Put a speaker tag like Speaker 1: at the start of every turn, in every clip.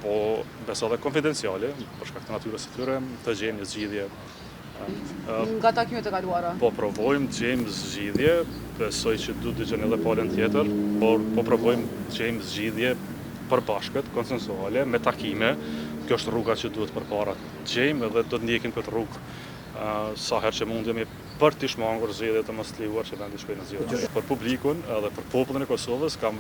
Speaker 1: po besa dhe konfidenciale, për shkak të natyrës së tyre, të gjejmë një zgjidhje.
Speaker 2: Nga takimet e kaluara.
Speaker 1: Po provojmë të gjejmë zgjidhje, besoj që du të dëgjoni edhe palën tjetër, por po provojmë të gjejmë zgjidhje përbashkët, konsensuale, me takime. Kjo është rruga që duhet përpara të gjejmë edhe do të ndjekim këtë rrugë sa herë që mundemi për të shmangur zgjedhjet të mos lejuar që vendi shkojë në zgjedhje. Për publikun edhe për popullin e Kosovës kam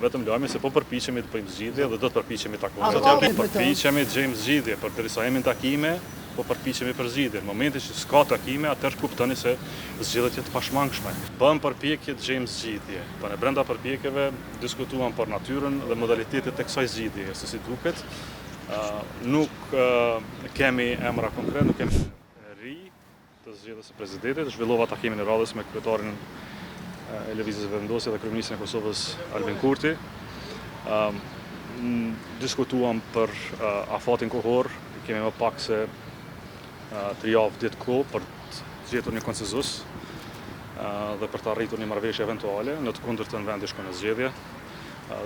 Speaker 1: vetëm lajme se po përpiqemi të bëjmë zgjedhje dhe do të përpiqemi të takojmë. Përpiqemi të gjejmë zgjedhje, por derisa jemi në takime, po përpiqemi për zgjedhje. Në momentin që s'ka takime, atëherë kuptoni se zgjedhjet janë të pashmangshme. Bëm përpjekje të gjejmë zgjidhje. Po në brenda përpjekjeve diskutuam për natyrën dhe modalitetet e kësaj zgjidhjeje, se si duket. Nuk kemi emra konkret, nuk kemi të zgjedhjes së presidentit. Zhvillova takimin e radhës me kryetarin e Lëvizjes Vendosje dhe kryeministrin e Kosovës Albin Kurti. Diskutuam për afatin kohor, kemi më pak se 3 javë ditë kohë për të gjetur një konsenzus dhe për të arritur një marrëveshje eventuale. Në të kundërtën vendi shkon në zgjedhje.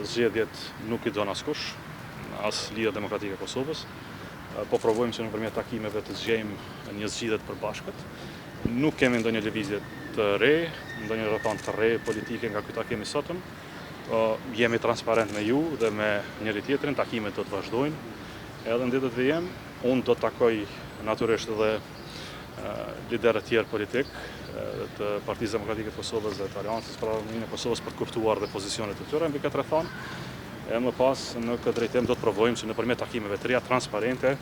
Speaker 1: Zgjedhjet nuk i don askush, as Liga Demokratike e Kosovës. Po provojmë që nëpërmjet takimeve të zgjejmë një zgjidhje të përbashkët. Nuk kemi ndonjë lëvizje të re, ndonjë rrethon të re politike nga ky takim i sotëm. Jemi transparent me ju dhe me njëri tjetrin, takimet do të vazhdojnë. Edhe në ditët e vijim, unë do të takoj natyrisht edhe liderët tjerë politik të Partisë Demokratike të Kosovës dhe të Aleancës për Autonominë e Kosovës për të kuptuar dhe pozicionet e tyre mbi këtë rrethon. E më pas në këtë drejtim do të provojmë që nëpërmjet takimeve të reja transparente,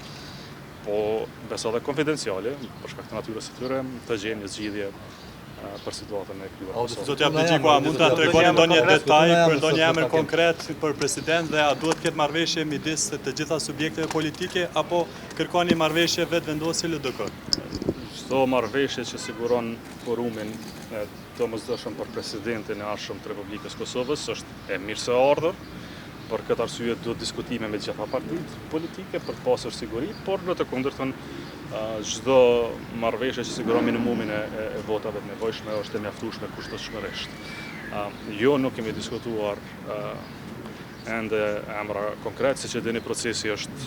Speaker 1: po besa dhe konfidenciale, për shkak të natyrës së tyre, të gjejmë një zgjidhje për situatën e kryuar.
Speaker 3: Zotja Abdixhiku, a mund ta tregoni ndonjë detaj për ndonjë emër konkret për president dhe a duhet të ketë marrëveshje midis të gjitha subjekteve politike apo kërkoni marrëveshje vetvendosje LDK?
Speaker 1: Çdo marrëveshje që siguron forumin e domosdoshëm për presidentin e ardhshëm të Republikës Kosovës është e mirëseardhur. Për këtë arsye duhet diskutime me gjitha partitë politike për të pasur siguri, por në të kundërtën çdo marrëveshje që siguron minimumin e votave të nevojshme është e mjaftueshme kushtëshmërisht. Jo, nuk kemi diskutuar ende emra konkret, siç e dini procesi është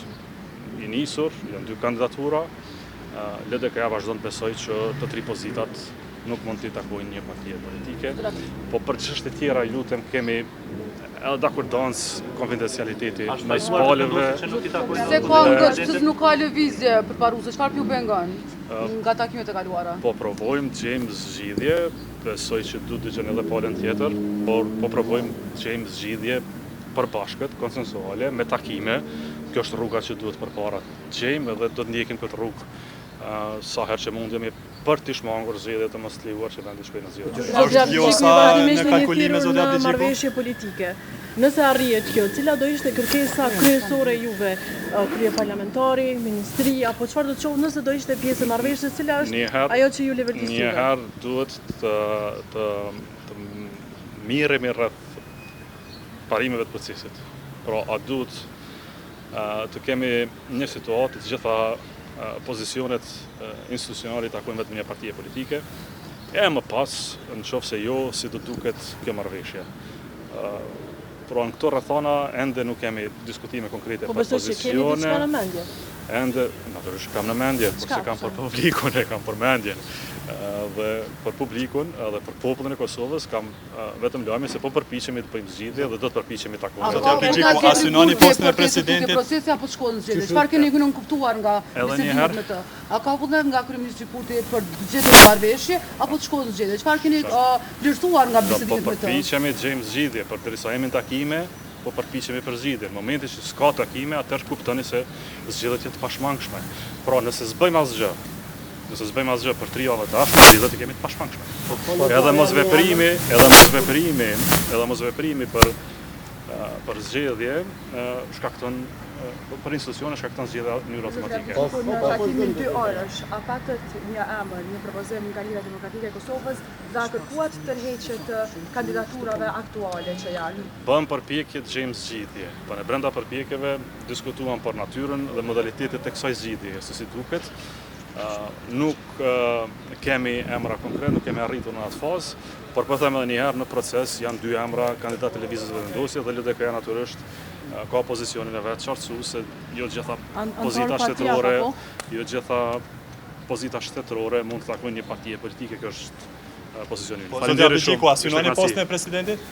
Speaker 1: i nisur, janë 2 kandidatura. LDK-ja vazhdon të besoj që të 3 pozitat nuk mund t'i takojnë një partie politike, po për çështje tjera lutem kemi edhe dakordans konfidencialiteti mes palëve.
Speaker 2: Se ka ngërçës nuk ka lëvizje përparuese, çfarë ju pengon nga takimet e kaluara?
Speaker 1: Po provojmë të gjejmë zgjidhje, besoj që du të dëgjoni edhe palën tjetër, por po provojmë të gjejmë zgjidhje përbashkët, konsensuale, me takime. Kjo është rruga që duhet përpara të gjejmë edhe do të ndjekim këtë rrugë sa herë që mundemi për të shmangur zgjedhjet të mos lejuar që vendi shkojë në zgjedhje.
Speaker 3: Është ljosa në kalkulime zotja Abdixhiku?
Speaker 4: Marrëveshje politike. Nëse arrihet kjo, cila do ishte kërkesa kryesore juve, krye parlamentari, ministri apo çfarë do të qohë nëse do ishte pjesë e marrëveshjes, cila është ajo që ju levetësisite?
Speaker 1: Njëherë duhet të miremi rreth parimeve të procesit. Pra, a duhet të kemi një situatë të gjitha pozicionet institucionale i takojnë vetëm një partie politike, e më pas, në qoftë se jo, si do duket kjo marrëveshje. Pra në këto rrethana ende nuk kemi diskutime konkrete për pozicione.
Speaker 4: Po besoj që keni diçka në mendje?
Speaker 1: Ende, natyrisht kam në mendje, por se kam për publikun, e kam për mendjen. Dhe për publikun edhe për popullin e Kosovës kam vetëm lajme se po përpiqemi të bëjmë zgjidhje dhe do të përpiqemi të takojmë.
Speaker 3: Zotja Abdixhiku, a synoni postën e presidentit?
Speaker 2: Procesi apo shkollën në zgjedhje? Çfarë keni kuptuar nga bisedat me të? A ka vullnet nga kryeministri Kurti për të gjetur një marrëveshje apo të shkollën në zgjedhje? Çfarë keni vlerësuar nga bisedat me të?
Speaker 1: Po përpiqemi të gjejmë zgjidhje, por derisa jemi në takime, po përpiqemi për zgjidhje. Në momentin që s'ka takime, atëherë kuptoni se zgjedhjet janë të pashmangshme. Pra, nëse s'bëjmë asgjë për 3 javë të ardhshme, zgjedhjet i kemi të pashmangshme. Edhe mos veprimi për zgjedhje shkakton për institucione shkakton zgjedhja në mënyrë automatike.
Speaker 4: Në takimin 2 orësh, a patët një emër, një propozim nga Liga Demokratike e Kosovës dhe a kërkuat tërheqjet kandidaturave aktuale që janë?
Speaker 1: Bëm përpjekje të gjejmë zgjidhje. Po në brenda përpjekjeve diskutuam për natyrën dhe modalitetet e kësaj zgjidhjeje, se si duket. Nuk kemi emra konkret, nuk kemi arritur në atë fazë, por po them edhe një herë në proces janë 2 emra, kandidat të Lëvizjes Vendosje dhe LDK-ja natyrisht ka pozicionin e vetë qartësu se jo gjitha pozita shtetërore, jo gjitha pozita shtetërore mund të takojnë një partije politike, kjo është pozicioni.
Speaker 3: Zotja Biçiku, asynon një postën e presidentit?